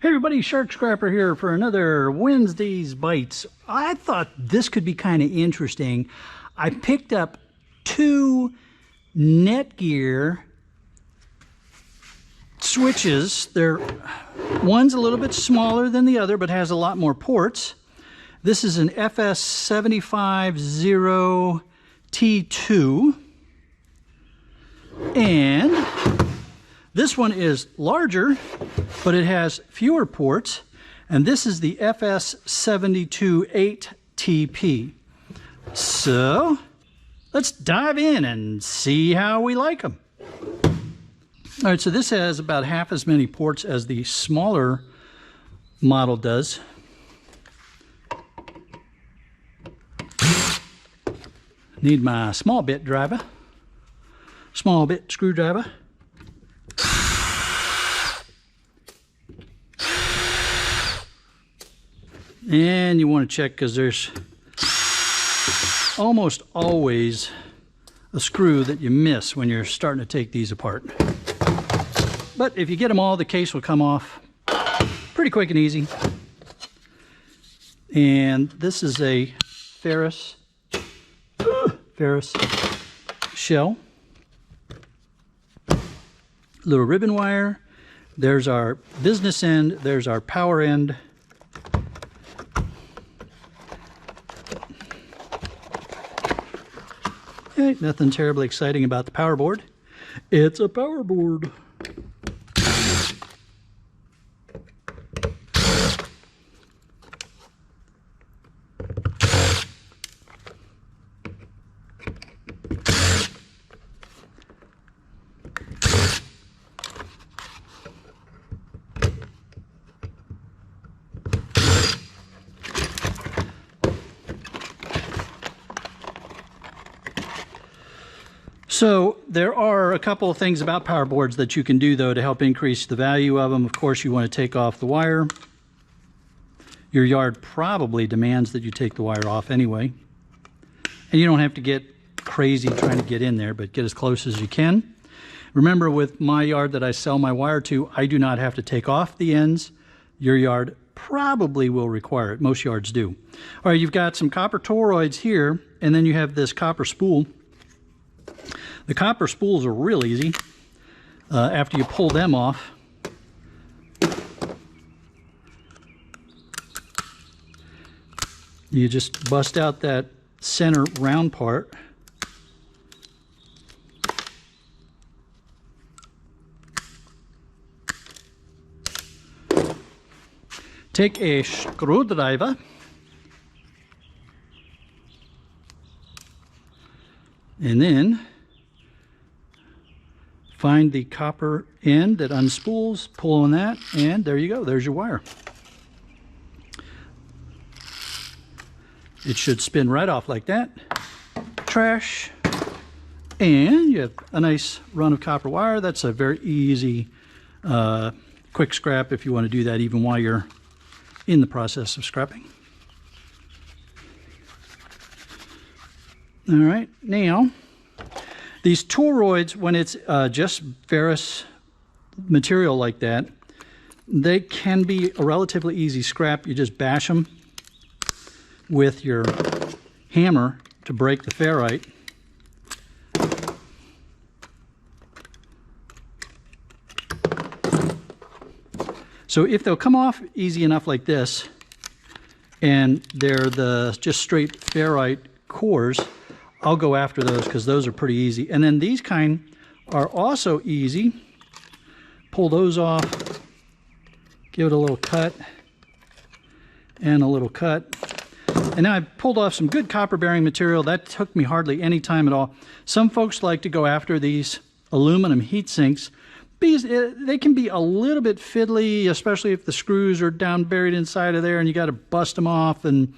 Hey everybody, Shark Scrapper here for another Wednesday's Bites. I thought this could be kind of interesting. I picked up two Netgear switches. One's a little bit smaller than the other, but has a lot more ports. This is an FS750T2. And this one is larger, but it has fewer ports, and this is the FS728TP. So let's dive in and see how we like them. All right, so this has about half as many ports as the smaller model does. Need my small bit screwdriver. And you want to check because there's almost always a screw that you miss when you're starting to take these apart. But if you get them all, the case will come off pretty quick and easy. And this is a ferrous shell. Little ribbon wire. There's our business end. There's our power end. Okay, nothing terribly exciting about the power board. It's a power board. So there are a couple of things about power boards that you can do though to help increase the value of them. Of course, you want to take off the wire. Your yard probably demands that you take the wire off anyway. And you don't have to get crazy trying to get in there, but get as close as you can. Remember, with my yard that I sell my wire to, I do not have to take off the ends. Your yard probably will require it. Most yards do. All right, you've got some copper toroids here, and then you have this copper spool. The copper spools are real easy after you pull them off. You just bust out that center round part. Take a screwdriver and then find the copper end that unspools, pull on that, and there you go. There's your wire. It should spin right off like that. Trash. And you have a nice run of copper wire. That's a very easy, quick scrap if you want to do that even while you're in the process of scrapping. All right, now, these toroids, when it's just ferrous material like that, they can be a relatively easy scrap. You just bash them with your hammer to break the ferrite. So if they'll come off easy enough like this, and they're the just straight ferrite cores, I'll go after those because those are pretty easy. And then these kind are also easy. Pull those off, give it a little cut, and a little cut. And now I've pulled off some good copper bearing material. That took me hardly any time at all. Some folks like to go after these aluminum heat sinks because they can be a little bit fiddly, especially if the screws are down buried inside of there and you got to bust them off. And,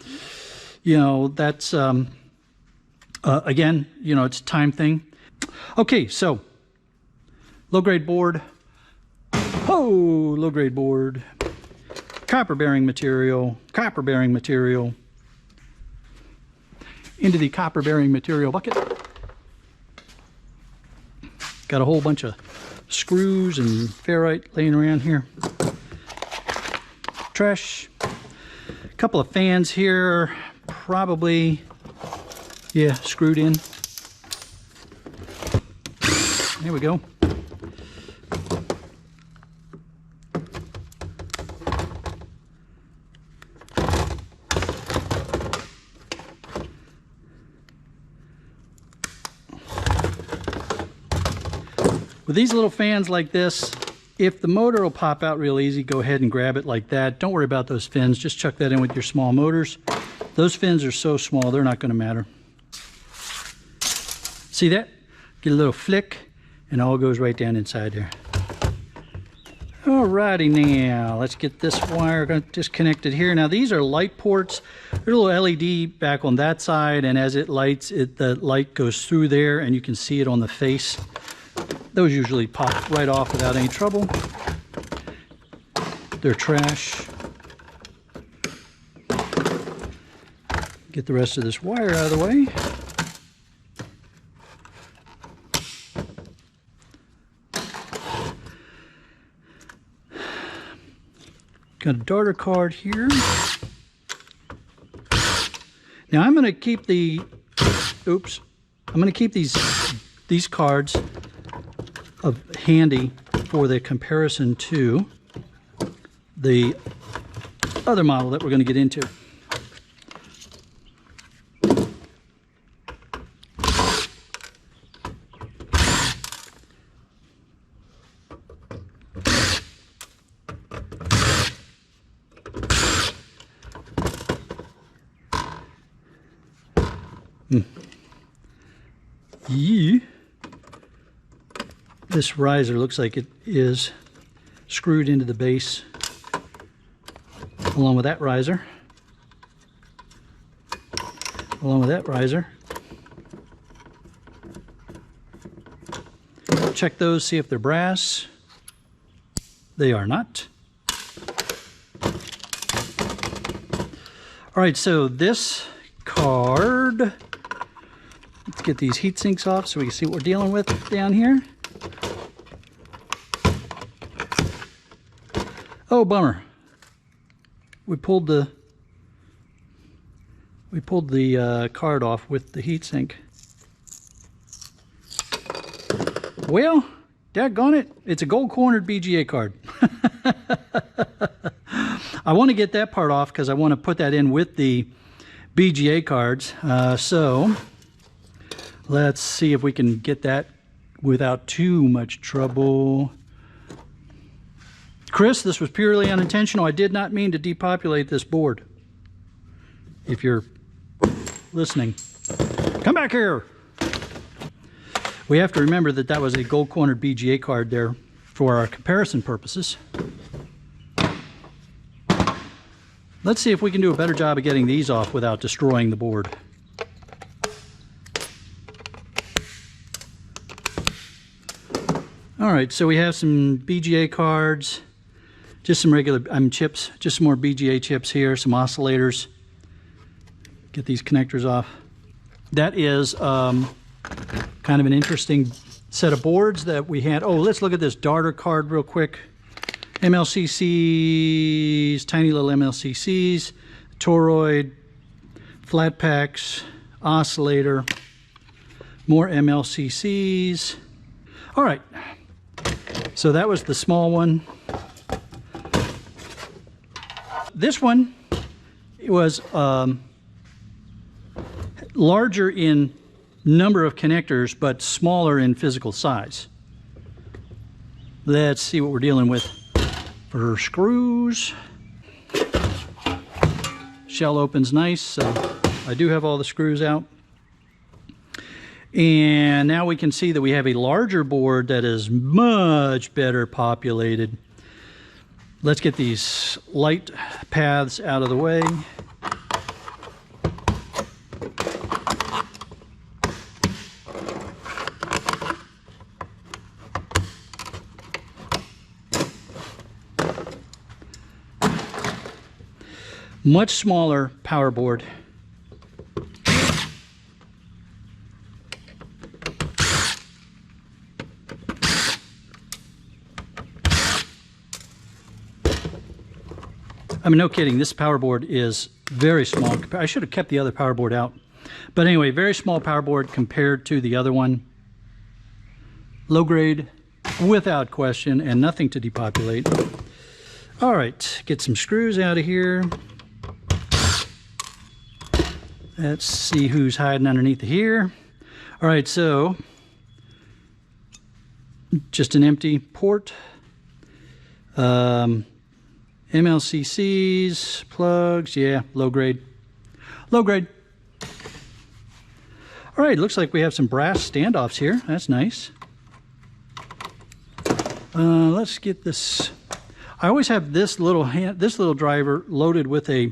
you know, that's... again, you know, it's a time thing. Okay, so low-grade board. Oh, low-grade board. Copper bearing material. Copper bearing material. Into the copper bearing material bucket. Got a whole bunch of screws and ferrite laying around here. trash. A couple of fans here, probably, yeah, screwed in. There we go. With these little fans like this, if the motor will pop out real easy, go ahead and grab it like that. Don't worry about those fins. Just chuck that in with your small motors. Those fins are so small, they're not going to matter. See that? Get a little flick, and it all goes right down inside there. Alrighty, now let's get this wire disconnected here. Now these are light ports. There's a little LED back on that side, and as it lights, the light goes through there, and you can see it on the face. Those usually pop right off without any trouble. They're trash. Get the rest of this wire out of the way. Got a darter card here. Now I'm going to keep I'm going to keep these cards handy for the comparison to the other model that we're going to get into. This riser looks like it is screwed into the base along with that riser. Check those, see if they're brass. They are not. All right, so this card, let's get these heat sinks off so we can see what we're dealing with down here. Oh, bummer. We pulled the card off with the heatsink. Well, daggone it, it's a gold-cornered BGA card. I want to get that part off because I want to put that in with the BGA cards. So let's see if we can get that without too much trouble. Chris, this was purely unintentional. I did not mean to depopulate this board. If you're listening, come back here. We have to remember that that was a gold-cornered BGA card there for our comparison purposes. Let's see if we can do a better job of getting these off without destroying the board. All right, so we have some BGA cards. Just some regular chips, just some more BGA chips here, some oscillators. Get these connectors off. That is kind of an interesting set of boards that we had. Oh, let's look at this darter card real quick. MLCCs, tiny little MLCCs, toroid, flat packs, oscillator, more MLCCs. All right, so that was the small one. This one was larger in number of connectors, but smaller in physical size. Let's see what we're dealing with for screws. Shell opens nice, so I do have all the screws out. And now we can see that we have a larger board that is much better populated. Let's get these light paths out of the way. Much smaller power board. I mean, no kidding, this power board is very small. I should have kept the other power board out. But anyway, very small power board compared to the other one. Low grade, without question, and nothing to depopulate. All right, get some screws out of here. Let's see who's hiding underneath here. All right, so just an empty port. MLCCs, plugs, yeah, low grade. Low grade. All right, looks like we have some brass standoffs here. That's nice. Let's get this. I always have this little driver loaded with a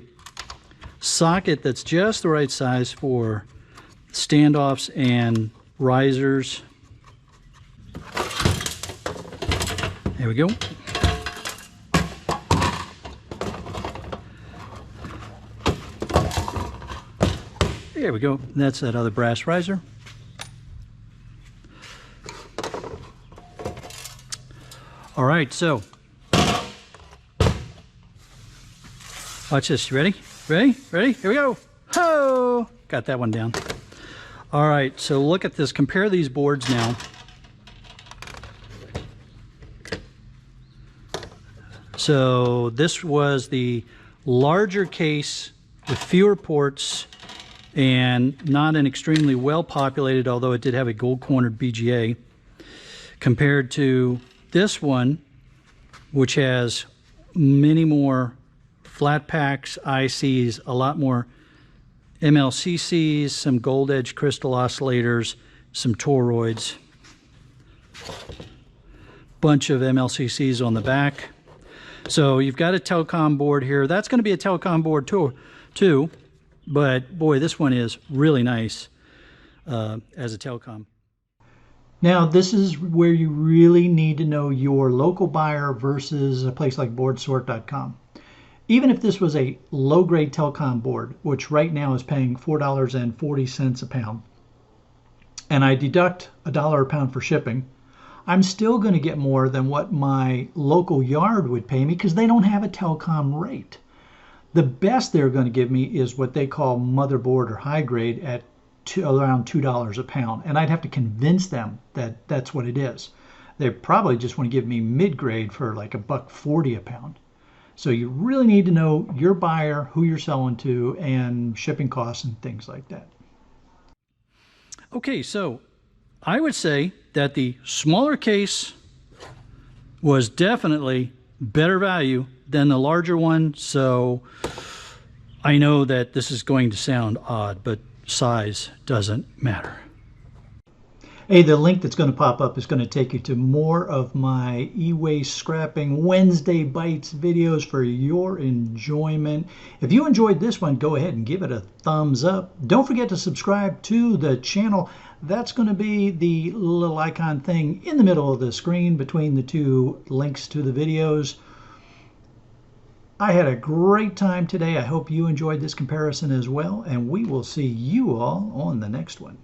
socket that's just the right size for standoffs and risers. There we go. There we go. That's that other brass riser. All right, so watch this. You ready? Ready? Ready? Here we go. Ho! Got that one down. All right, so look at this. Compare these boards now. So this was the larger case with fewer ports and not an extremely well populated, although it did have a gold cornered BGA, compared to this one, which has many more flat packs, ICs, a lot more MLCCs, some gold edge crystal oscillators, some toroids, bunch of MLCCs on the back. So you've got a Telcom board here. That's going to be a Telcom board too, but boy, this one is really nice as a Telcom. Now, this is where you really need to know your local buyer versus a place like boardsort.com. Even if this was a low-grade Telcom board, which right now is paying $4.40 a pound, and I deduct $1 a pound for shipping, I'm still going to get more than what my local yard would pay me because they don't have a Telcom rate. The best they're going to give me is what they call motherboard or high grade at around $2 a pound, and I'd have to convince them that that's what it is. They probably just want to give me mid-grade for like $1.40 a pound. So you really need to know your buyer, who you're selling to, and shipping costs and things like that. Okay, so I would say that the smaller case was definitely better value than the larger one. So I know that this is going to sound odd, but size doesn't matter. Hey, the link that's going to pop up is going to take you to more of my e-waste scrapping Wednesday Bites videos for your enjoyment. If you enjoyed this one, go ahead and give it a thumbs up. Don't forget to subscribe to the channel. That's going to be the little icon thing in the middle of the screen between the two links to the videos. I had a great time today. I hope you enjoyed this comparison as well, and we will see you all on the next one.